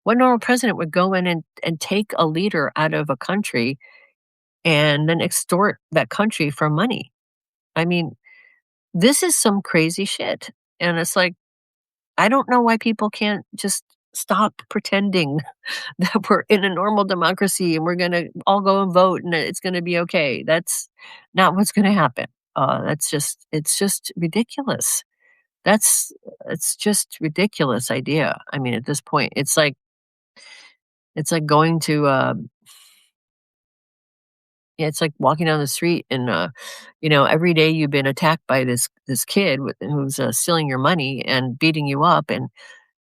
What normal president would go in and take a leader out of a country and then extort that country for money? I mean, this is some crazy shit. And it's like, I don't know why people can't just stop pretending that we're in a normal democracy and we're gonna all go and vote and it's gonna be okay. That's not what's gonna happen. It's just ridiculous. It's just ridiculous idea. I mean, at this point, it's like going to yeah, it's like walking down the street and every day you've been attacked by this kid who's stealing your money and beating you up, and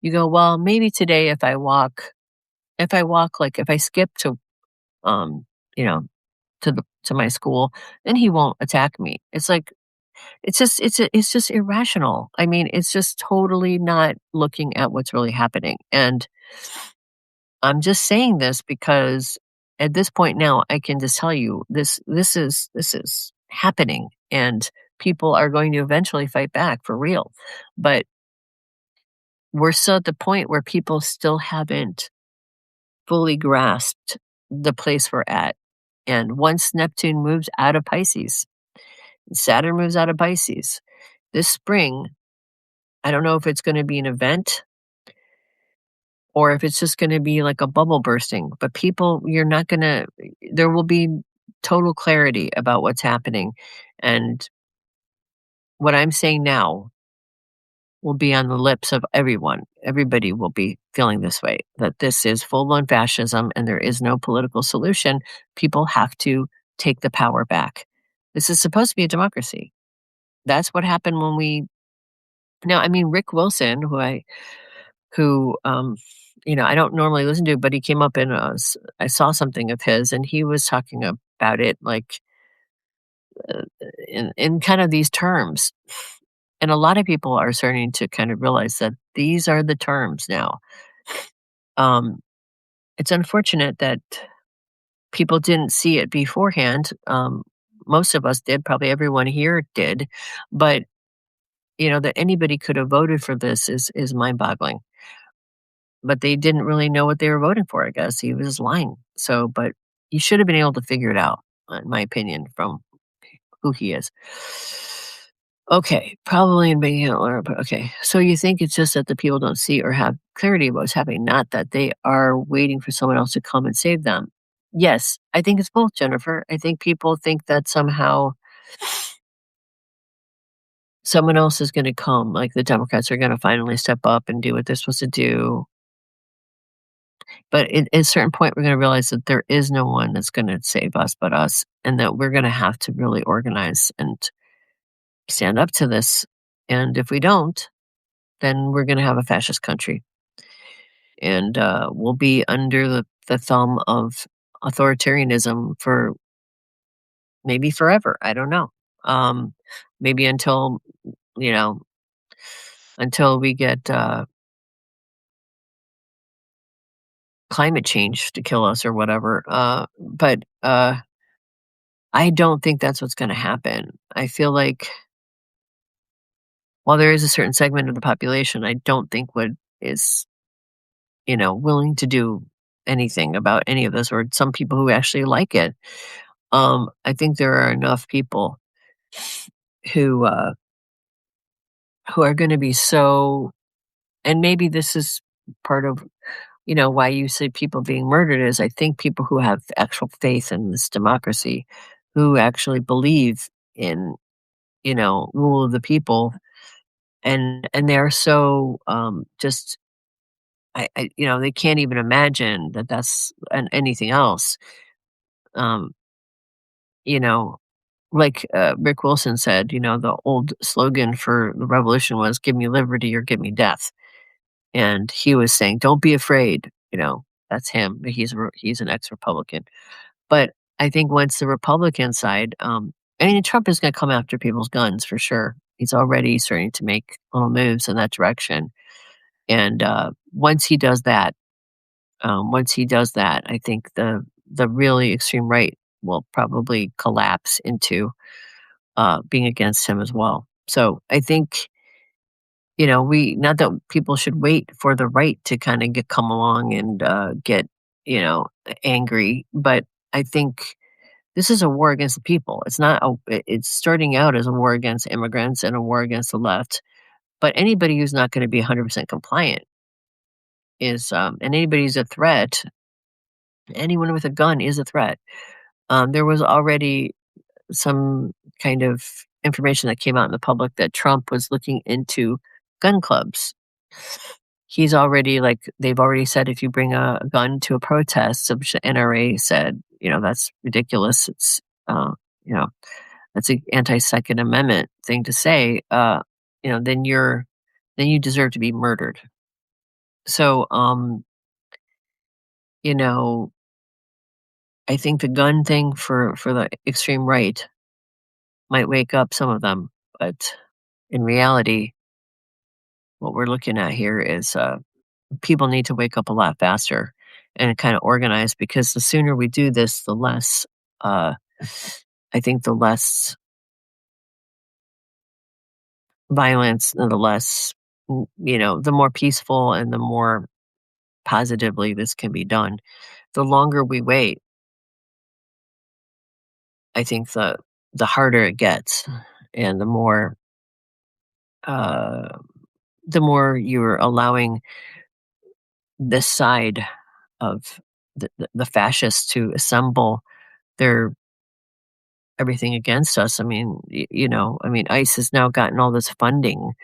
you go, well, maybe today if I skip to um you know to my school, then he won't attack me. It's like it's just irrational. I mean, it's just totally not looking at what's really happening. And I'm just saying this because at this point now, I can just tell you this is happening, and people are going to eventually fight back for real. But we're still at the point where people still haven't fully grasped the place we're at. And once Neptune moves out of Pisces, Saturn moves out of Pisces this spring, I don't know if it's going to be an event or if it's just gonna be like a bubble bursting, but you're not gonna there will be total clarity about what's happening, and what I'm saying now will be on the lips of everyone. Everybody will be feeling this way, that this is full-blown fascism and there is no political solution. People have to take the power back. This is supposed to be a democracy. That's what happened when we now, I mean, Rick Wilson, who I don't normally listen to, but he came up I saw something of his, and he was talking about it like uh, in kind of these terms. And a lot of people are starting to kind of realize that these are the terms now. Um, it's unfortunate that people didn't see it beforehand. Most of us did, probably everyone here did, but that anybody could have voted for this is mind boggling. But they didn't really know what they were voting for, I guess. He was lying. So, but you should have been able to figure it out, in my opinion, from who he is. Okay, probably in being but okay. So you think it's just that the people don't see or have clarity of what's happening, not that they are waiting for someone else to come and save them. Yes, I think it's both, Jennifer. I think people think that somehow someone else is going to come, like the Democrats are going to finally step up and do what they're supposed to do. But at a certain point, we're going to realize that there is no one that's going to save us but us, and that we're going to have to really organize and stand up to this. And if we don't, then we're going to have a fascist country, and we'll be under the thumb of authoritarianism for maybe forever. I don't know. Um, Maybe until you know until we get climate change to kill us or whatever. But I don't think that's what's going to happen. I feel like while there is a certain segment of the population, I don't think what is willing to do anything about any of this, or some people who actually like it. I think there are enough people who uh, who are going to be so, and maybe this is part of why you see people being murdered is I think people who have actual faith in this democracy, who actually believe in rule of the people, and they're so just they can't even imagine that that's anything else. Um, you know, like Rick Wilson said, the old slogan for the revolution was "Give me liberty or give me death," and he was saying, "Don't be afraid." That's him. He's an ex-Republican, but I think once the Republican side, I mean, Trump is going to come after people's guns for sure. He's already starting to make little moves in that direction, and once he does that, I think the really extreme right will probably collapse into being against him as well. So I think we not that people should wait for the right to kind of come along and get you know angry, but I think this is a war against the people. It's not it's starting out as a war against immigrants and a war against the left, but anybody who's not going to be 100% compliant is and anybody who's a threat. Anyone with a gun is a threat. There was already some kind of information that came out in the public that Trump was looking into gun clubs. They've already said if you bring a gun to a protest, which the NRA said, that's ridiculous. It's, you know, that's an anti-Second Amendment thing to say. Then then you deserve to be murdered. So, you know, I think the gun thing for the extreme right might wake up some of them, but in reality, what we're looking at here is people need to wake up a lot faster and kind of organize because the sooner we do this, the less, I think, the less violence and the less, the more peaceful and the more positively this can be done. The longer we wait, I think the harder it gets, and uh, the more you're allowing this side of the fascists to assemble their everything against us. I mean, ICE has now gotten all this funding.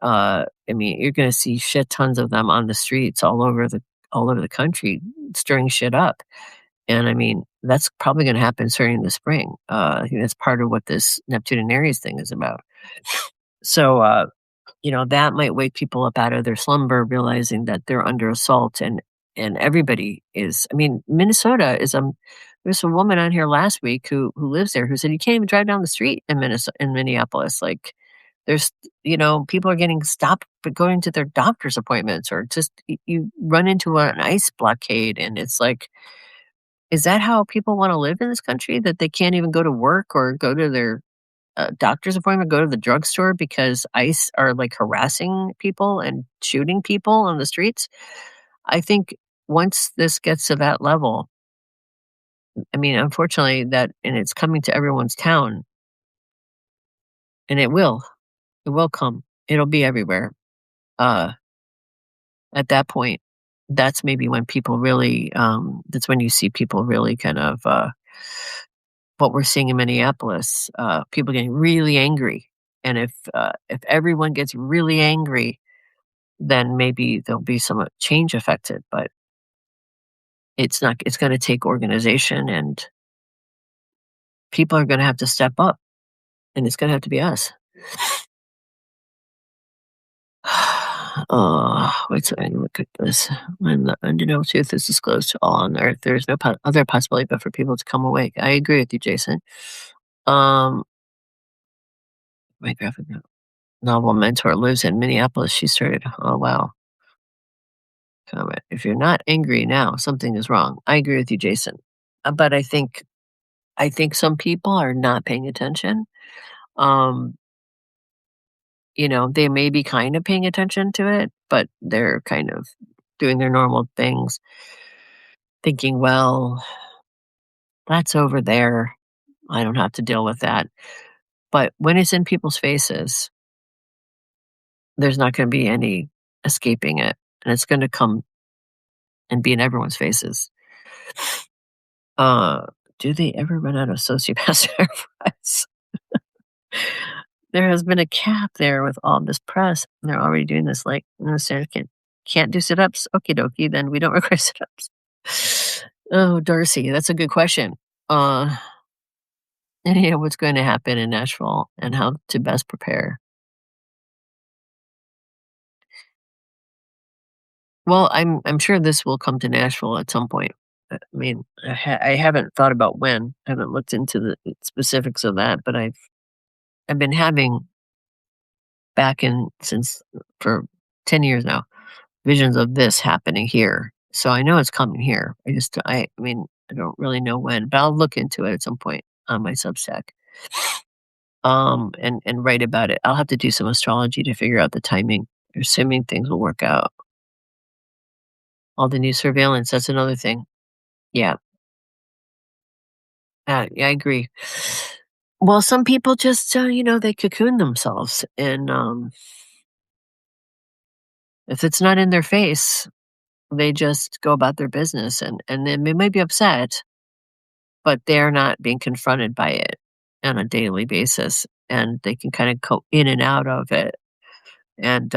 I mean, you're going to see shit tons of them on the streets all over the country, stirring shit up. And I mean, that's probably going to happen starting in the spring. I think that's part of what this Neptune and Aries thing is about. So, that might wake people up out of their slumber, realizing that they're under assault, and everybody is. I mean, Minnesota is there's a woman on here last week who lives there who said you can't even drive down the street in Minneapolis. Like there's people are getting stopped but going to their doctor's appointments, or just you run into an ICE blockade, and it's like, is that how people want to live in this country? That they can't even go to work or go to their doctor's appointment, go to the drugstore because ICE are like harassing people and shooting people on the streets. I think once this gets to that level, I mean, unfortunately, and it's coming to everyone's town, and it will come. It'll be everywhere. Uh, at that point, that's maybe when people really, that's when you see people really kind of, what we're seeing in Minneapolis, people getting really angry. And if everyone gets really angry, then maybe there'll be some change affected. But it's going to take organization, and people are going to have to step up, and it's going to have to be us. Wait till I look at this. When the undeniable truth is disclosed to all on earth, there is no other possibility but for people to come awake. I agree with you, Jason. Um, my graphic novel mentor lives in Minneapolis. She started. Oh wow. Comment. If you're not angry now, something is wrong. I agree with you, Jason. But I think some people are not paying attention. Um, they may be kind of paying attention to it, but they're kind of doing their normal things, thinking, well, that's over there. I don't have to deal with that. But when it's in people's faces, there's not going to be any escaping it. And it's going to come and be in everyone's faces. Uh, do they ever run out of sociopaths fries? There has been a cap there with all this press, and they're already doing this, like, "No, Sarah can't do sit-ups? Okie dokie, then we don't require sit-ups." Oh, Darcy, that's a good question. Uh, yeah, what's going to happen in Nashville and how to best prepare? Well, I'm sure this will come to Nashville at some point. I mean, I haven't thought about when. I haven't looked into the specifics of that, but I've been having back in since for 10 years now, visions of this happening here. So I know it's coming here. I mean, I don't really know when, but I'll look into it at some point on my Substack. And write about it. I'll have to do some astrology to figure out the timing, assuming things will work out. All the new surveillance, that's another thing. Yeah, yeah, I agree. Well, some people just, they cocoon themselves, and if it's not in their face, they just go about their business, and then they might be upset, but they're not being confronted by it on a daily basis, and they can kind of go in and out of it. And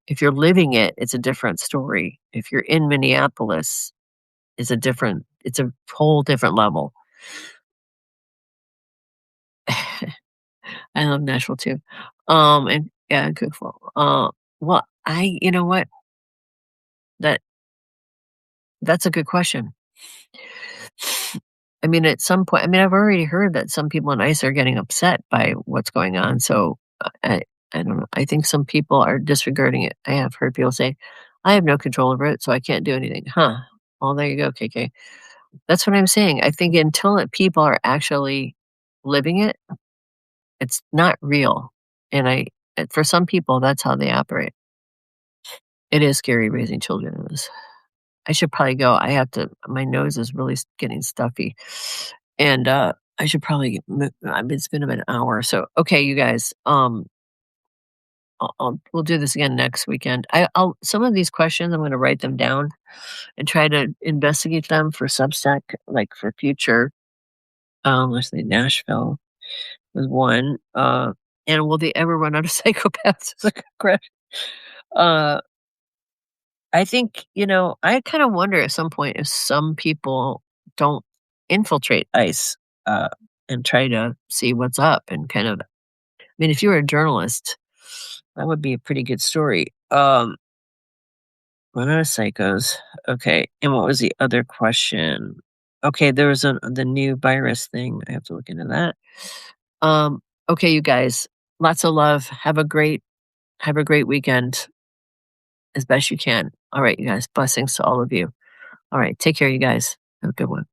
if you're living it, it's a different story. If you're in Minneapolis, it's a whole different level. I love Nashville too. And yeah, good for well, you know what? That that's a good question. I mean, at some point, I mean, I've already heard that some people in ICE are getting upset by what's going on. So I don't know. I think some people are disregarding it. I have heard people say, "I have no control over it, so I can't do anything." Huh? Well, there you go, KK. That's what I'm saying. I think until people are actually living it, it's not real. And for some people, that's how they operate. It is scary raising children. I should probably go. My nose is really getting stuffy. And I should probably, it's been about an hour. So, okay, you guys, we'll do this again next weekend. Some of these questions, I'm going to write them down and try to investigate them for Substack, like for future. Let's see, Nashville was one. And will they ever run out of psychopaths? Is a good question. Uh, I think, I kind of wonder at some point if some people don't infiltrate ICE and try to see what's up and kind of, I mean, if you were a journalist, that would be a pretty good story. Run out of psychos. Okay. And what was the other question? Okay, there was the new virus thing. I have to look into that. Um, okay, you guys, lots of love. Have a great weekend as best you can. All right, you guys, blessings to all of you. All right, take care, you guys. Have a good one.